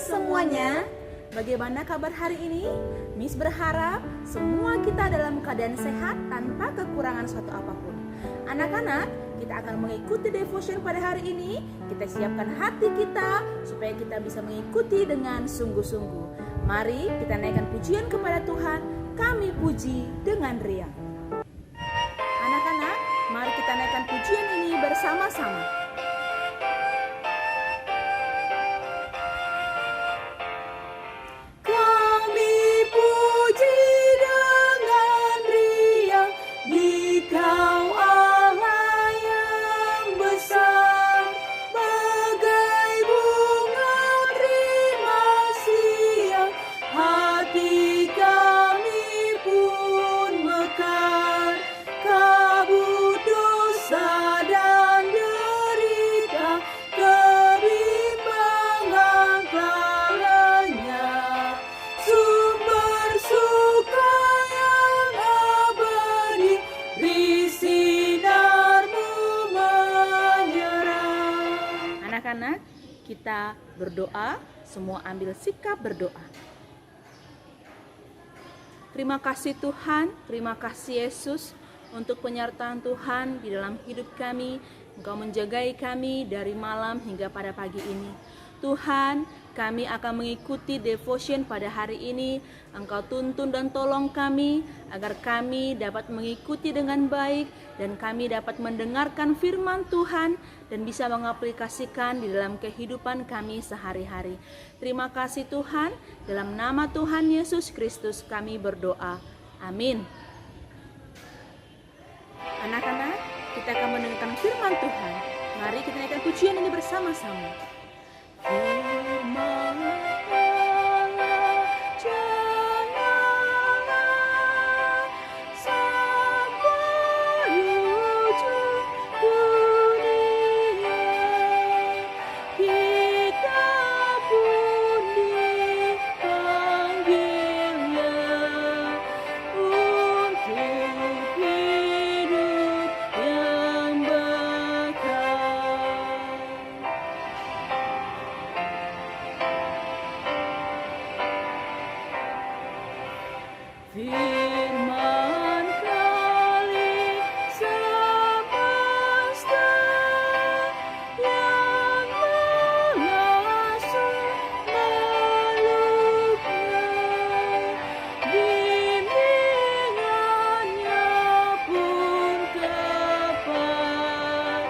semuanya, bagaimana kabar hari ini? Miss berharap semua kita dalam keadaan sehat tanpa kekurangan suatu apapun. Anak-anak, kita akan mengikuti devotion pada hari ini. Kita siapkan hati kita supaya kita bisa mengikuti dengan sungguh-sungguh. Mari kita naikkan pujian kepada Tuhan. Kami puji dengan riang. Anak-anak, mari kita naikkan pujian ini bersama-sama. Anak-anak, kita berdoa, semua ambil sikap berdoa. Terima kasih Tuhan, terima kasih Yesus untuk penyertaan Tuhan di dalam hidup kami. Engkau menjagai kami dari malam hingga pada pagi ini. Tuhan, kami akan mengikuti devotion pada hari ini. Engkau tuntun dan tolong kami agar kami dapat mengikuti dengan baik dan kami dapat mendengarkan firman Tuhan dan bisa mengaplikasikan di dalam kehidupan kami sehari-hari. Terima kasih Tuhan, dalam nama Tuhan Yesus Kristus kami berdoa. Amin. Anak-anak, kita akan mendengarkan firman Tuhan. Mari kita naikkan pujian ini bersama-sama. Firman Allah janganlah sampai ujung dunia, kita pun dipanggilnya untuk hidup yang bakal. Firman Kali semesta yang mengasuh makhluknya, bimbingannya pun tepat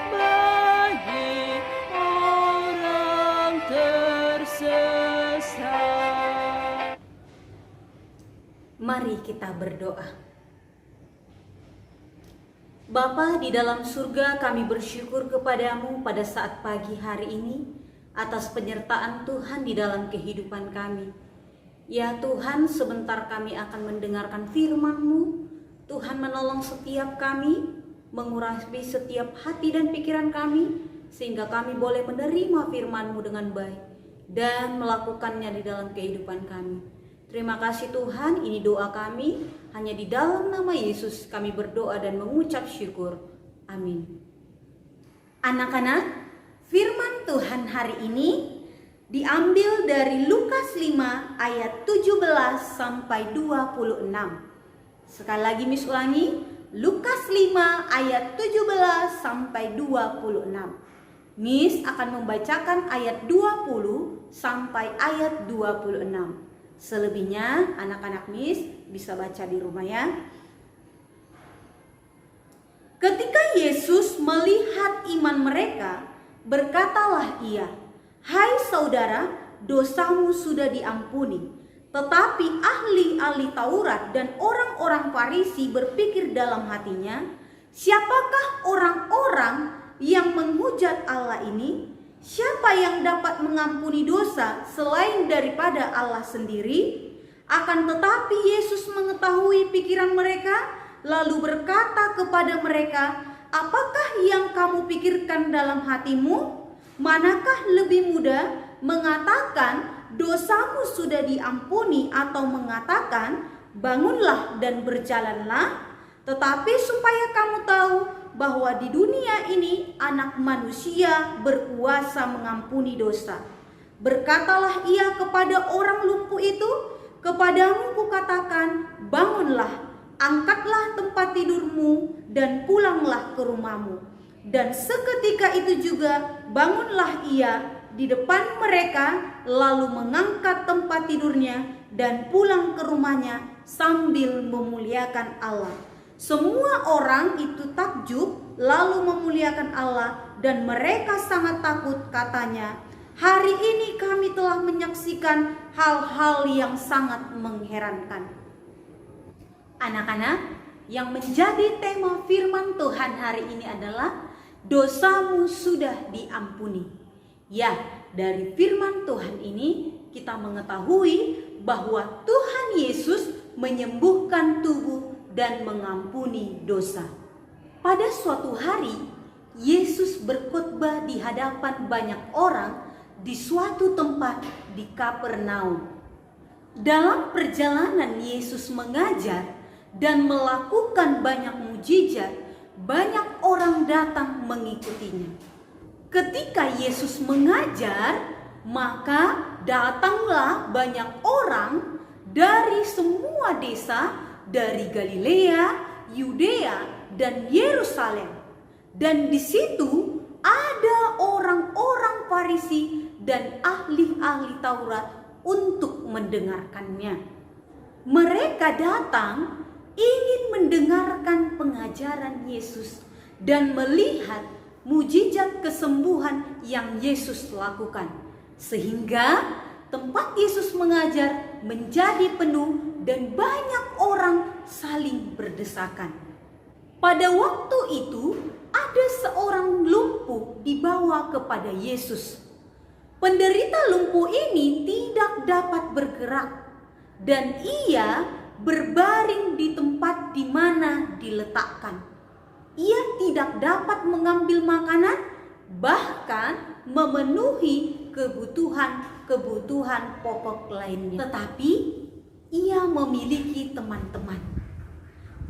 bagi orang tersesat. Mari kita berdoa. Bapa di dalam surga, kami bersyukur kepadamu pada saat pagi hari ini atas penyertaan Tuhan di dalam kehidupan kami. Ya Tuhan, sebentar kami akan mendengarkan firman-Mu. Tuhan menolong setiap kami, mengurapi setiap hati dan pikiran kami, sehingga kami boleh menerima firman-Mu dengan baik dan melakukannya di dalam kehidupan kami. Terima kasih Tuhan, ini doa kami, hanya di dalam nama Yesus kami berdoa dan mengucap syukur. Amin. Anak-anak, firman Tuhan hari ini diambil dari Lukas 5 ayat 17 sampai 26. Sekali lagi Miss ulangi, Lukas 5 ayat 17 sampai 26. Miss akan membacakan ayat 20 sampai ayat 26. Selebihnya anak-anak Miss bisa baca di rumah ya. Ketika Yesus melihat iman mereka, berkatalah ia, "Hai saudara, dosamu sudah diampuni." Tetapi ahli-ahli Taurat dan orang-orang Farisi berpikir dalam hatinya, "Siapakah orang-orang yang menghujat Allah ini? Siapa yang dapat mengampuni dosa selain daripada Allah sendiri?" Akan tetapi Yesus mengetahui pikiran mereka, lalu berkata kepada mereka, "Apakah yang kamu pikirkan dalam hatimu? Manakah lebih mudah mengatakan dosamu sudah diampuni atau mengatakan bangunlah dan berjalanlah? Tetapi supaya kamu tahu bahwa di dunia ini anak manusia berkuasa mengampuni dosa." Berkatalah ia kepada orang lumpuh itu, "Kepadamu kukatakan, bangunlah, angkatlah tempat tidurmu dan pulanglah ke rumahmu." Dan seketika itu juga bangunlah ia di depan mereka, lalu mengangkat tempat tidurnya dan pulang ke rumahnya sambil memuliakan Allah. Semua orang itu takjub lalu memuliakan Allah, dan mereka sangat takut, katanya, "Hari ini kami telah menyaksikan hal-hal yang sangat mengherankan." Anak-anak, yang menjadi tema firman Tuhan hari ini adalah dosamu sudah diampuni. Ya, dari firman Tuhan ini kita mengetahui bahwa Tuhan Yesus menyembuhkan tubuh dan mengampuni dosa. Pada suatu hari, Yesus berkhotbah di hadapan banyak orang di suatu tempat di Kapernaum. Dalam perjalanan Yesus mengajar dan melakukan banyak mujizat, banyak orang datang mengikutinya. Ketika Yesus mengajar, maka datanglah banyak orang dari semua desa, dari Galilea, Yudea, dan Yerusalem. Dan di situ ada orang-orang Farisi dan ahli-ahli Taurat untuk mendengarkannya. Mereka datang ingin mendengarkan pengajaran Yesus dan melihat mujizat kesembuhan yang Yesus lakukan, sehingga tempat Yesus mengajar menjadi penuh dan banyak orang saling berdesakan. Pada waktu itu ada seorang lumpuh dibawa kepada Yesus. Penderita lumpuh ini tidak dapat bergerak dan ia berbaring di tempat di mana diletakkan. Ia tidak dapat mengambil makanan, bahkan memenuhi kebutuhan pokok lainnya. Tetapi ia memiliki teman-teman.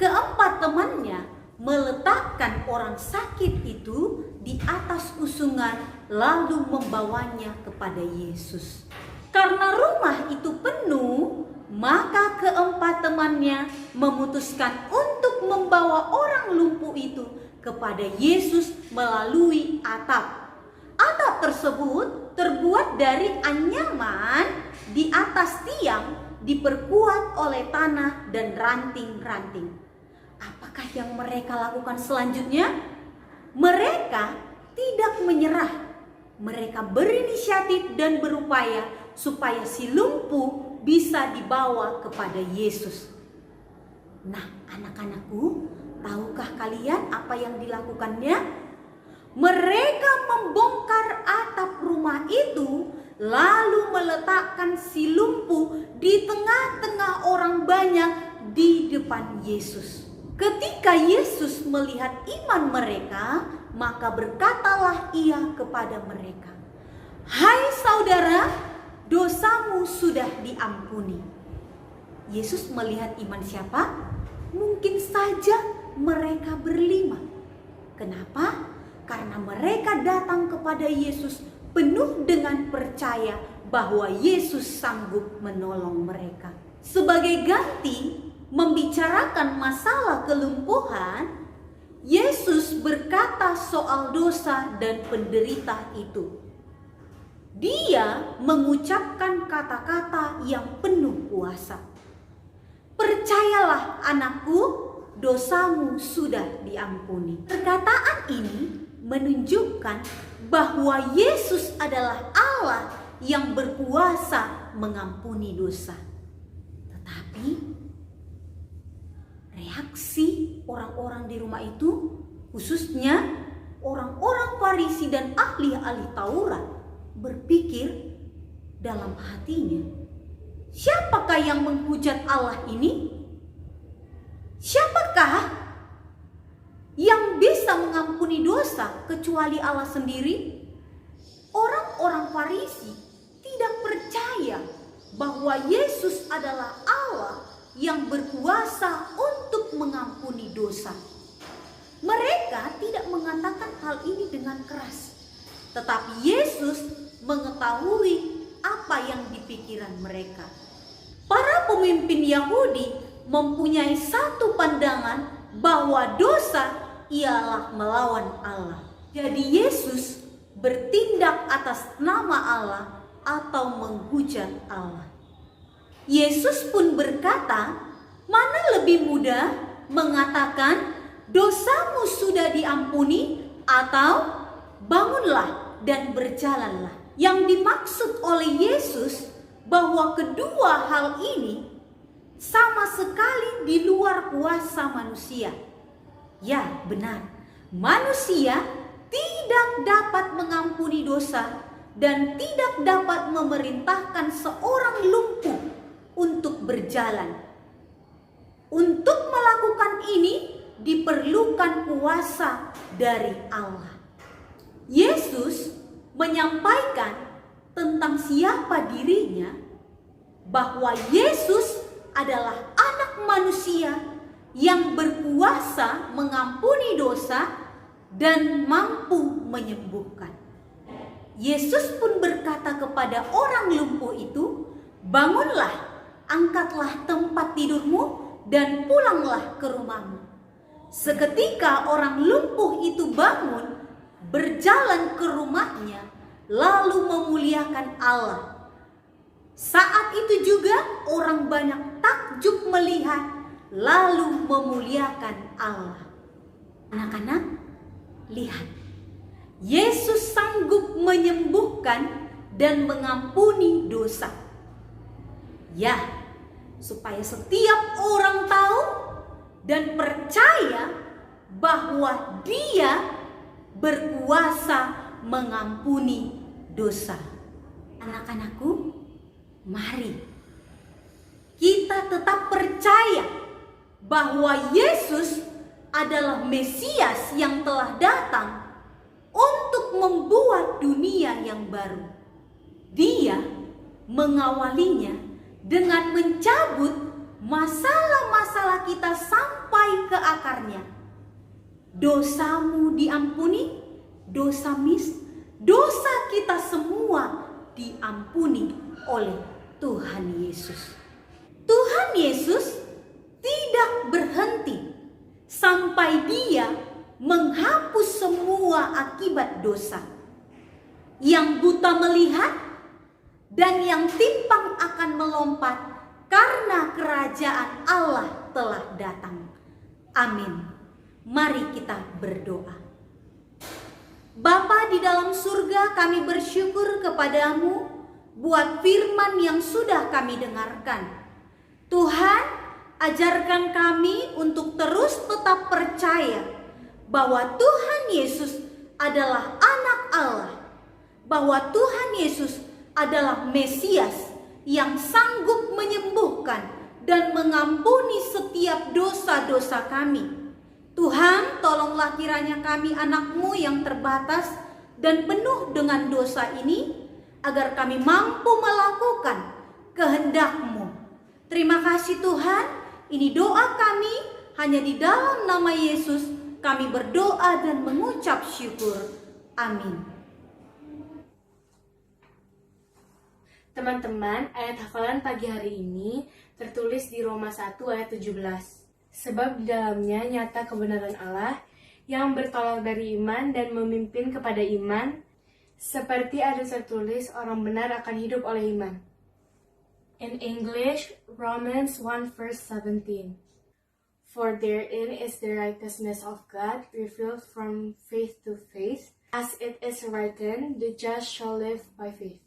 Keempat temannya meletakkan orang sakit itu di atas usungan lalu membawanya kepada Yesus. Karena rumah itu penuh, maka keempat temannya memutuskan untuk membawa orang lumpuh itu kepada Yesus melalui atap. Atap tersebut terbuat dari anyaman, di atas tiang diperkuat oleh tanah dan ranting-ranting. Apakah yang mereka lakukan selanjutnya? Mereka tidak menyerah. Mereka berinisiatif dan berupaya supaya si lumpuh bisa dibawa kepada Yesus. Nah, anak-anakku, tahukah kalian apa yang dilakukannya? Mereka membongkar atap rumah itu, lalu meletakkan si lumpuh di tengah-tengah orang banyak di depan Yesus. Ketika Yesus melihat iman mereka, maka berkatalah ia kepada mereka, "Hai saudara, dosamu sudah diampuni." Yesus melihat iman siapa? Mungkin saja mereka berlima. Kenapa? Karena mereka datang kepada Yesus penuh dengan percaya bahwa Yesus sanggup menolong mereka. Sebagai ganti membicarakan masalah kelumpuhan, Yesus berkata soal dosa dan penderita itu. Dia mengucapkan kata-kata yang penuh kuasa. "Percayalah anakku, dosamu sudah diampuni." Perkataan ini menunjukkan bahwa Yesus adalah Allah yang berkuasa mengampuni dosa. Tetapi reaksi orang-orang di rumah itu, khususnya orang-orang Farisi dan ahli-ahli Taurat, berpikir dalam hatinya, siapakah yang menghujat Allah ini? Siapakah yang bisa mengampuni dosa kecuali Allah sendiri? Orang-orang Farisi tidak percaya bahwa Yesus adalah Allah yang berkuasa untuk mengampuni dosa. Mereka tidak mengatakan hal ini dengan keras, tetapi Yesus mengetahui apa yang di pikiran mereka. Para pemimpin Yahudi mempunyai satu pandangan bahwa dosa ialah melawan Allah. Jadi Yesus bertindak atas nama Allah atau menghujat Allah. Yesus pun berkata, mana lebih mudah mengatakan dosamu sudah diampuni atau bangunlah dan berjalanlah. Yang dimaksud oleh Yesus bahwa kedua hal ini sama sekali di luar kuasa manusia. Ya, benar. Manusia tidak dapat mengampuni dosa dan tidak dapat memerintahkan seorang lumpuh untuk berjalan. Untuk melakukan ini diperlukan kuasa dari Allah. Yesus menyampaikan tentang siapa dirinya, bahwa Yesus adalah anak manusia yang berkuasa mengampuni dosa dan mampu menyembuhkan. Yesus pun berkata kepada orang lumpuh itu, bangunlah, angkatlah tempat tidurmu dan pulanglah ke rumahmu. Seketika orang lumpuh itu bangun, berjalan ke rumahnya, lalu memuliakan Allah. Saat itu juga orang banyak takjub melihat, lalu memuliakan Allah. Anak-anak, lihat, Yesus sanggup menyembuhkan dan mengampuni dosa. Ya, supaya setiap orang tahu dan percaya bahwa Dia berkuasa mengampuni dosa. Anak-anakku, mari kita tetap percaya bahwa Yesus adalah Mesias yang telah datang untuk membuat dunia yang baru. Dia mengawalinya dengan mencabut masalah-masalah kita sampai ke akarnya. Dosamu diampuni, dosa kita semua diampuni oleh Tuhan Yesus. Tuhan Yesus tidak berhenti sampai Dia menghapus semua akibat dosa. Yang buta melihat dan yang timpang akan melompat karena kerajaan Allah telah datang. Amin. Mari kita berdoa. Bapa di dalam surga, kami bersyukur kepadamu buat firman yang sudah kami dengarkan. Tuhan, ajarkan kami untuk terus tetap percaya bahwa Tuhan Yesus adalah anak Allah, bahwa Tuhan Yesus adalah Mesias yang sanggup menyembuhkan dan mengampuni setiap dosa-dosa kami. Tuhan, tolonglah kiranya kami anak-Mu yang terbatas dan penuh dengan dosa ini, agar kami mampu melakukan kehendak-Mu. Terima kasih Tuhan, ini doa kami, hanya di dalam nama Yesus kami berdoa dan mengucap syukur. Amin. Teman-teman, ayat hafalan pagi hari ini tertulis di Roma 1 ayat 17. Sebab di dalamnya nyata kebenaran Allah yang bertolak dari iman dan memimpin kepada iman, seperti ada tertulis orang benar akan hidup oleh iman. In English, Romans 1 verse 17. For therein is the righteousness of God revealed from faith to faith, as it is written, the just shall live by faith.